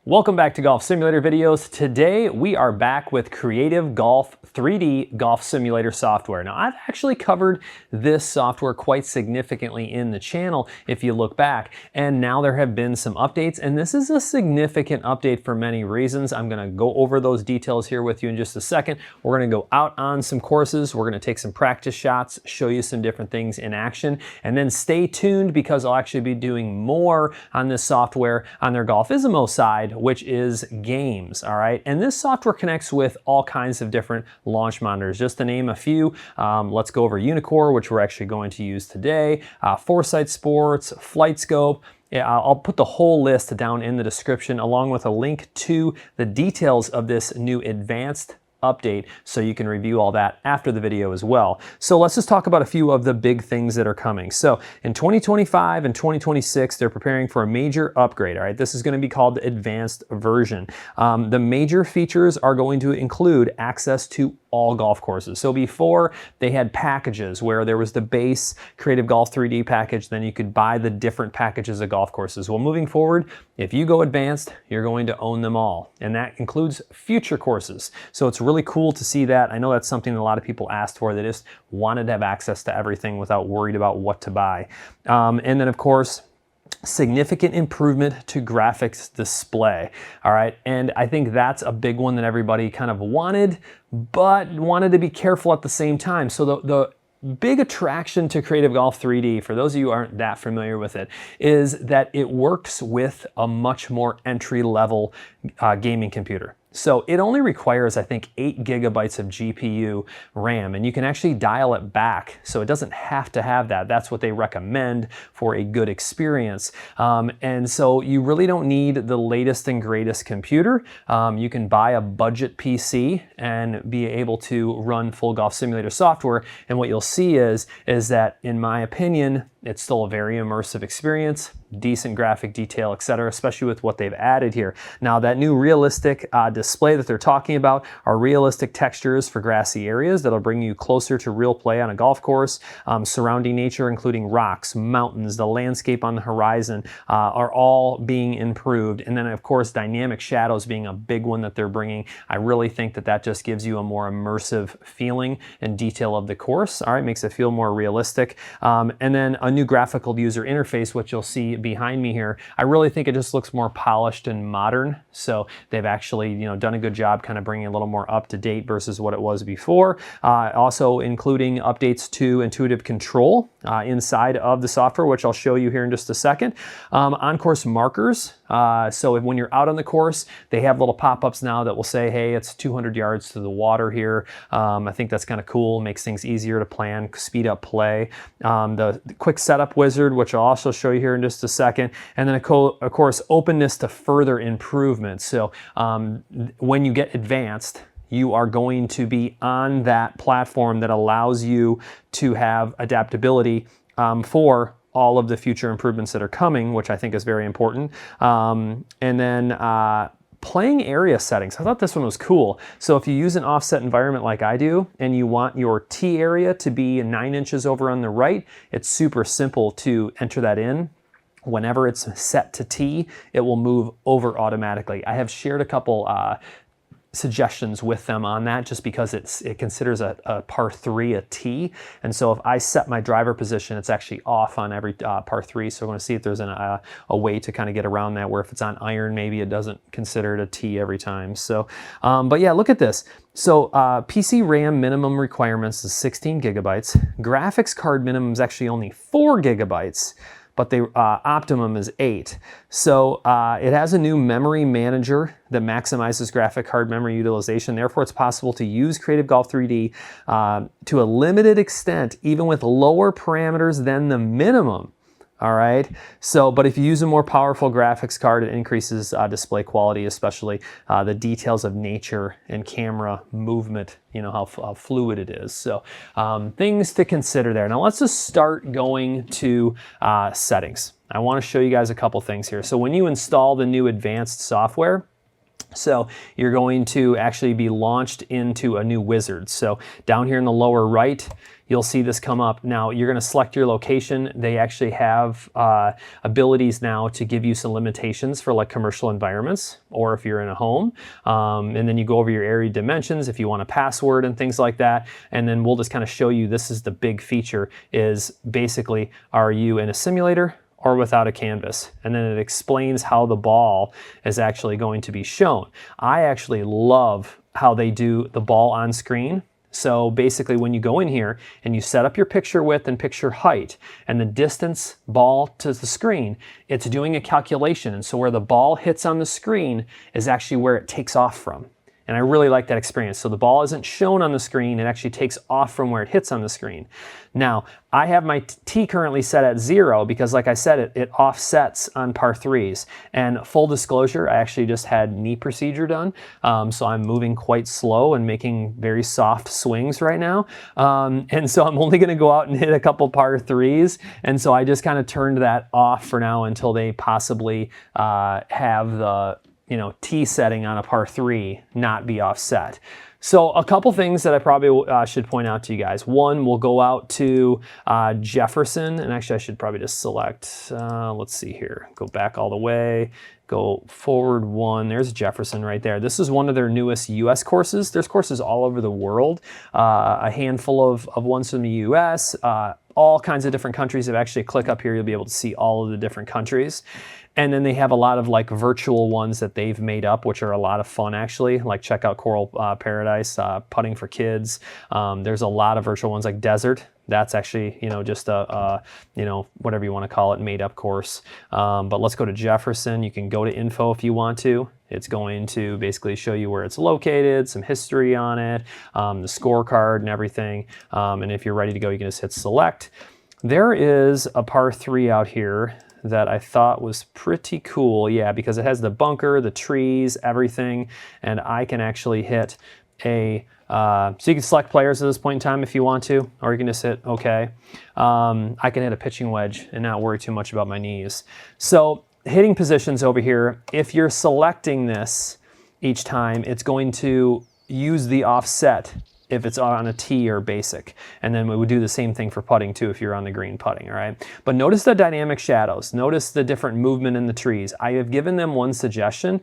Welcome back to Golf Simulator videos. Today we are back with Creative Golf 3D Golf Simulator software. Now I've actually covered this software quite significantly in the channel if you look back, and now there have been some updates, and this is a significant update for many reasons. I'm going to go over those details here with you in just a second. We're going to go out on some courses, we're going to take some practice shots, show you some different things in action, and then stay tuned because I'll actually be doing more on this software on their Golfismo side, which is games, all right? And this software connects with all kinds of different launch monitors. Just to name a few, let's go over uneekor, which we're actually going to use today, Foresight Sports, Flight Scope. Yeah, I'll put the whole list down in the description along with a link to the details of this new advanced update so you can review all that after the video as well. So let's just talk about a few of the big things that are coming. So in 2025 and 2026, they're preparing for a major upgrade, all right? This is going to be called the advanced version. The major features are going to include access to all golf courses. So before they had packages where there was the base Creative Golf 3D package, then you could buy the different packages of golf courses. Well, moving forward, if you go advanced, you're going to own them all. And that includes future courses. So it's really cool to see that. I know that's something that a lot of people asked for. They just wanted to have access to everything without worried about what to buy. And then of course, significant improvement to graphics display. All right, and I think that's a big one that everybody kind of wanted, but wanted to be careful at the same time. So the big attraction to Creative Golf 3D, for those of you who aren't that familiar with it, is that it works with a much more entry-level gaming computer. So it only requires, I think, 8 gigabytes of GPU RAM, and you can actually dial it back. So it doesn't have to have that. That's what they recommend for a good experience. And so you really don't need the latest and greatest computer. You can buy a budget PC and be able to run full Golf Simulator software. And what you'll see is that, in my opinion, it's still a very immersive experience, decent graphic detail, etc., especially with what they've added here. Now, that new realistic display that they're talking about are realistic textures for grassy areas that'll bring you closer to real play on a golf course. Surrounding nature, including rocks, mountains, the landscape on the horizon, are all being improved. And then, of course, dynamic shadows being a big one that they're bringing. I really think that that just gives you a more immersive feeling and detail of the course. All right, makes it feel more realistic. And then a new graphical user interface, which you'll see behind me here. I really think it just looks more polished and modern. So they've actually, done a good job kind of bringing a little more up to date versus what it was before. Also including updates to intuitive control inside of the software, which I'll show you here in just a second. On-course markers. So when you're out on the course, they have little pop-ups now that will say, hey, it's 200 yards to the water here. I think that's kind of cool. Makes things easier to plan, speed up play. The quick setup wizard, which I'll also show you here in just a second. And then of course, openness to further improvements. So when you get advanced, you are going to be on that platform that allows you to have adaptability for all of the future improvements that are coming, which I think is very important. And then playing area settings. I thought this one was cool. So if you use an offset environment like I do, and you want your tee area to be 9 inches over on the right, it's super simple to enter that in. Whenever it's set to tee, it will move over automatically. I have shared a couple suggestions with them on that, just because it considers a par 3 a tee, and so if I set my driver position, it's actually off on every par 3. So we're going to see if there's a way to kind of get around that, where if it's on iron, maybe it doesn't consider it a tee every time. So but yeah, look at this. So PC RAM minimum requirements is 16 gigabytes. Graphics card minimum is actually only 4 gigabytes. But the optimum is 8. So it has a new memory manager that maximizes graphic card memory utilization. Therefore, it's possible to use Creative Golf 3D to a limited extent, even with lower parameters than the minimum. All right. So, but if you use a more powerful graphics card, it increases display quality, especially the details of nature and camera movement, how fluid it is. So things to consider there. Now let's just start going to settings. I want to show you guys a couple things here. So when you install the new advanced software, So you're going to actually be launched into a new wizard. So down here in the lower right, you'll see this come up. Now you're going to select your location. They actually have abilities now to give you some limitations for like commercial environments, or if you're in a home. And then you go over your area dimensions if you want a password and things like that. And then we'll just kind of show you, this is the big feature, is basically, are you in a simulator or without a canvas? And then it explains how the ball is actually going to be shown. I actually love how they do the ball on screen. So basically when you go in here and you set up your picture width and picture height and the distance ball to the screen, it's doing a calculation. And so where the ball hits on the screen is actually where it takes off from. And I really like that experience. So the ball isn't shown on the screen, it actually takes off from where it hits on the screen. Now, I have my tee currently set at 0 because like I said, it offsets on par 3s. And full disclosure, I actually just had knee procedure done. So I'm moving quite slow and making very soft swings right now. And so I'm only gonna go out and hit a couple par 3s. And so I just kind of turned that off for now until they possibly have the tee setting on a par 3 not be offset. So a couple things that I probably should point out to you guys. One, we'll go out to Jefferson, and actually I should probably just select, let's see here, go back all the way, go forward one, there's Jefferson right there. This is one of their newest US courses. There's courses all over the world, a handful of ones from the US, all kinds of different countries. If you actually click up here, you'll be able to see all of the different countries. And then they have a lot of like virtual ones that they've made up, which are a lot of fun actually. Like check out Coral Paradise, putting for kids. There's a lot of virtual ones like Desert. That's actually, just a whatever you want to call it, made up course. But let's go to Jefferson. You can go to info if you want to. It's going to basically show you where it's located, some history on it, the scorecard and everything. And if you're ready to go, you can just hit select. There is a par 3 out here that I thought was pretty cool. Yeah, because it has the bunker, the trees, everything. And I can actually hit so you can select players at this point in time if you want to, or you can just hit OK. I can hit a pitching wedge and not worry too much about my knees. So hitting positions over here, if you're selecting this each time, it's going to use the offset if it's on a tee or basic. And then we would do the same thing for putting too if you're on the green putting, all right? But notice the dynamic shadows. Notice the different movement in the trees. I have given them one suggestion.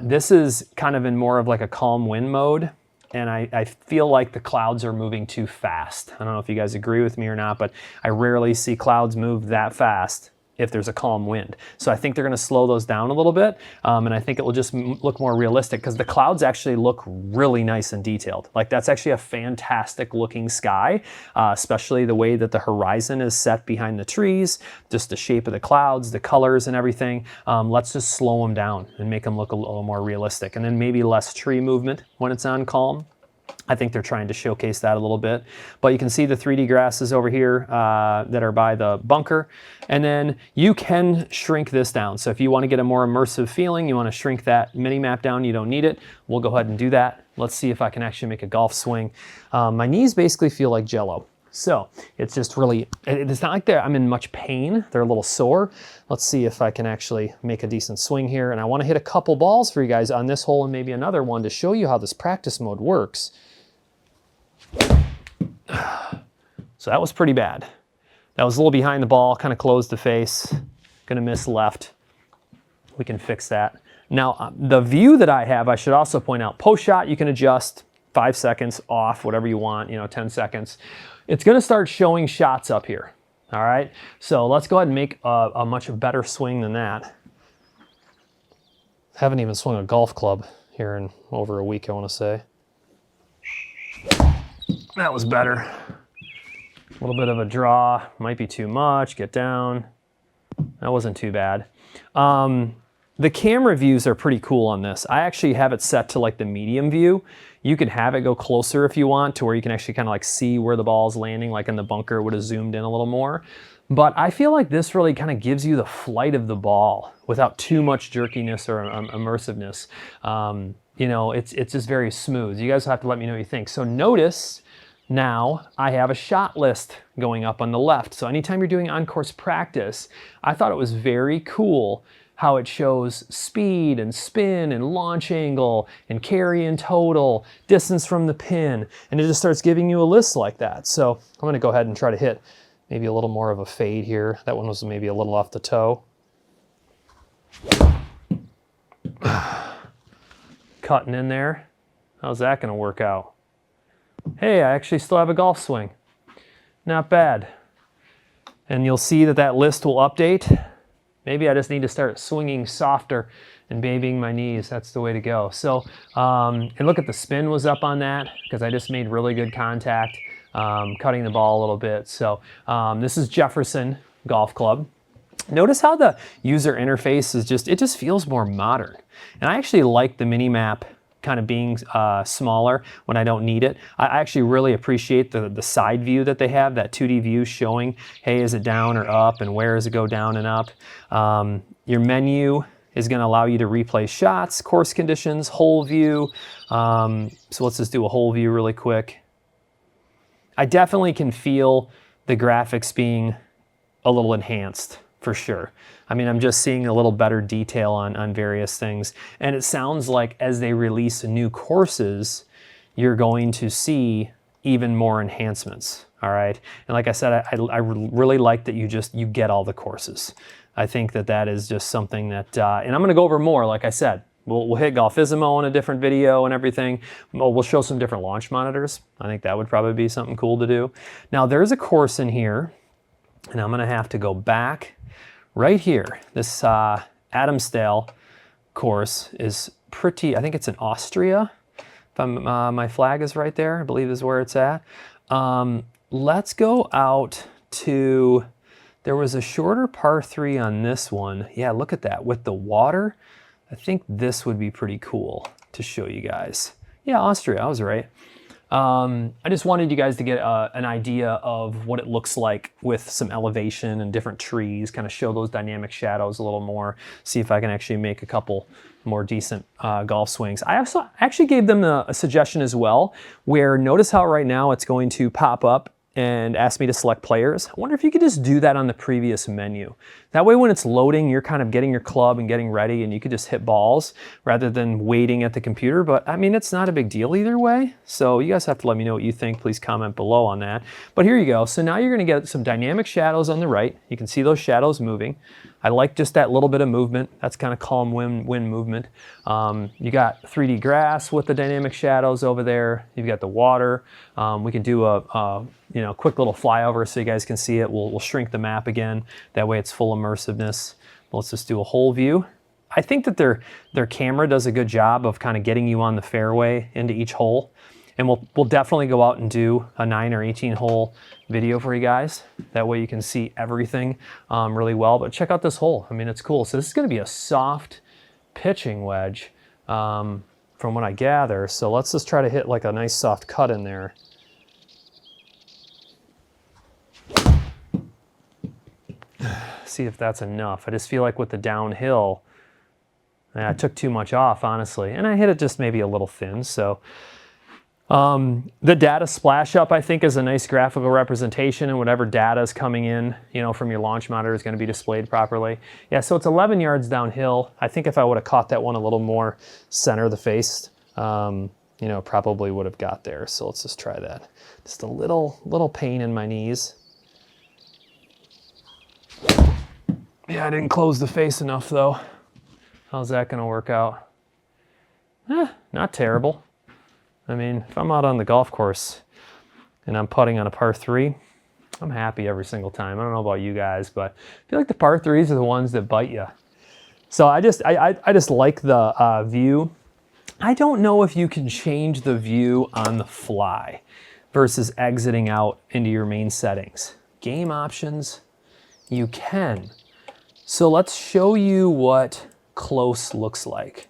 This is kind of in more of like a calm wind mode. And I feel like the clouds are moving too fast. I don't know if you guys agree with me or not, but I rarely see clouds move that fast if there's a calm wind. So I think they're gonna slow those down a little bit, and I think it will just look more realistic because the clouds actually look really nice and detailed. Like that's actually a fantastic looking sky, especially the way that the horizon is set behind the trees, just the shape of the clouds, the colors and everything. Let's just slow them down and make them look a little more realistic. And then maybe less tree movement when it's on calm. I think they're trying to showcase that a little bit. But you can see the 3D grasses over here that are by the bunker. And then you can shrink this down. So if you want to get a more immersive feeling, you want to shrink that mini map down, you don't need it. We'll go ahead and do that. Let's see if I can actually make a golf swing. My knees basically feel like Jell-O. So it's just really, it's not like I'm in much pain. They're a little sore. Let's see if I can actually make a decent swing here. And I want to hit a couple balls for you guys on this hole and maybe another one to show you how this practice mode works. So that was pretty bad. That was a little behind the ball, kind of closed the face. Gonna miss left. We can fix that. Now, the view that I have, I should also point out, post shot, you can adjust 5 seconds off, whatever you want, 10 seconds. It's gonna start showing shots up here, all right? So let's go ahead and make a much better swing than that. Haven't even swung a golf club here in over a week, I wanna say. That was better. A little bit of a draw, might be too much, get down. That wasn't too bad. The camera views are pretty cool on this. I actually have it set to like the medium view. You can have it go closer if you want to where you can actually kind of like see where the ball's landing, like in the bunker would have zoomed in a little more. But I feel like this really kind of gives you the flight of the ball without too much jerkiness or immersiveness. It's just very smooth. You guys have to let me know what you think. So notice now I have a shot list going up on the left. So anytime you're doing on-course practice, I thought it was very cool how it shows speed and spin and launch angle and carry in total, distance from the pin, and it just starts giving you a list like that. So I'm going to go ahead and try to hit maybe a little more of a fade here. That one was maybe a little off the toe. Cutting in there. How's that going to work out? Hey, I actually still have a golf swing. Not bad. And you'll see that that list will update. Maybe I just need to start swinging softer and babying my knees. That's the way to go. So, and look at the spin was up on that because I just made really good contact, cutting the ball a little bit. So this is Jefferson Golf Club. Notice how the user interface is it just feels more modern. And I actually like the mini map kind of being smaller when I don't need it. I actually really appreciate the side view that they have, that 2D view showing, hey, is it down or up, and where does it go down and up. Your menu is going to allow you to replay shots, course conditions, hole view. So let's just do a hole view really quick. I definitely can feel the graphics being a little enhanced, for sure. I mean, I'm just seeing a little better detail on various things. And it sounds like as they release new courses, you're going to see even more enhancements, all right? And like I said, I really like that you get all the courses. I think that is just something that, and I'm gonna go over more, like I said. We'll hit Golfisimo in a different video and everything. We'll show some different launch monitors. I think that would probably be something cool to do. Now, there's a course in here, and I'm gonna have to go back. Right here, this Adamsdale course is pretty, I think it's in Austria. If my flag is right there, I believe is where it's at. Let's go out to, there was a shorter par 3 on this one. Yeah, look at that, with the water. I think this would be pretty cool to show you guys. Yeah, Austria, I was right. I just wanted you guys to get an idea of what it looks like with some elevation and different trees, kind of show those dynamic shadows a little more, see if I can actually make a couple more decent golf swings. I also actually gave them a suggestion as well, where notice how right now it's going to pop up and ask me to select players. I wonder if you could just do that on the previous menu. That way when it's loading, you're kind of getting your club and getting ready and you could just hit balls rather than waiting at the computer. But I mean, it's not a big deal either way. So you guys have to let me know what you think. Please comment below on that. But here you go. So now you're gonna get some dynamic shadows on the right. You can see those shadows moving. I like just that little bit of movement. That's kind of calm wind movement. You got 3D grass with the dynamic shadows over there. You've got the water. We can do a quick little flyover so you guys can see it. We'll shrink the map again. That way it's full immersiveness. Let's just do a whole view. I think that their camera does a good job of kind of getting you on the fairway into each hole. And we'll definitely go out and do a 9 or 18 hole video for you guys. That way you can see everything really well. But check out this hole. I mean, it's cool. So this is going to be a soft pitching wedge from what I gather. So let's just try to hit like a nice soft cut in there. See if that's enough. I just feel like with the downhill, I took too much off, honestly. And I hit it just maybe a little thin. So the data splash up, I think, is a nice graphical representation, and whatever data is coming in, from your launch monitor is going to be displayed properly. Yeah, so it's 11 yards downhill. I think if I would have caught that one a little more center of the face, probably would have got there. So let's just try that. Just a little pain in my knees. Yeah, I didn't close the face enough though. How's that going to work out? Not terrible. I mean, if I'm out on the golf course and I'm putting on a par 3, I'm happy every single time. I don't know about you guys, but I feel like the par 3s are the ones that bite you. So I just like the view. I don't know if you can change the view on the fly versus exiting out into your main settings. Game options, you can. So let's show you what close looks like.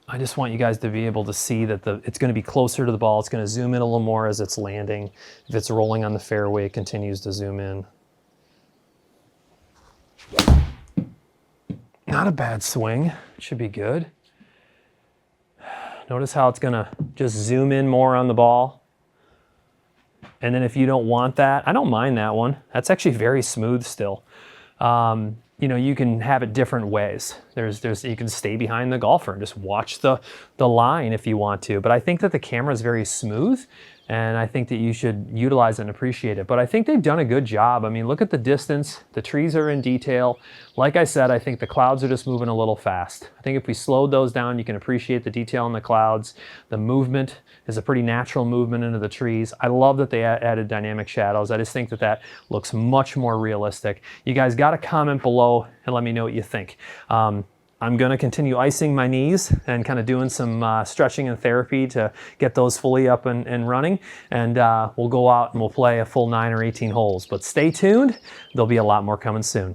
I just want you guys to be able to see that it's going to be closer to the ball. It's going to zoom in a little more as it's landing. If it's rolling on the fairway, it continues to zoom in. Not a bad swing. It should be good. Notice how it's going to just zoom in more on the ball. And then if you don't want that, I don't mind that one. That's actually very smooth still. you know, you can have it different ways. You can stay behind the golfer and just watch the line if you want to. But I think that the camera is very smooth, and I think that you should utilize and appreciate it. But I think they've done a good job. I mean, look at the distance. The trees are in detail. Like I said, I think the clouds are just moving a little fast. I think if we slowed those down, you can appreciate the detail in the clouds. The movement is a pretty natural movement into the trees. I love that they added dynamic shadows. I just think that that looks much more realistic. You guys got to comment below and let me know what you think. I'm going to continue icing my knees and kind of doing some stretching and therapy to get those fully up and running. And we'll go out and we'll play a full 9 or 18 holes. But stay tuned. There'll be a lot more coming soon.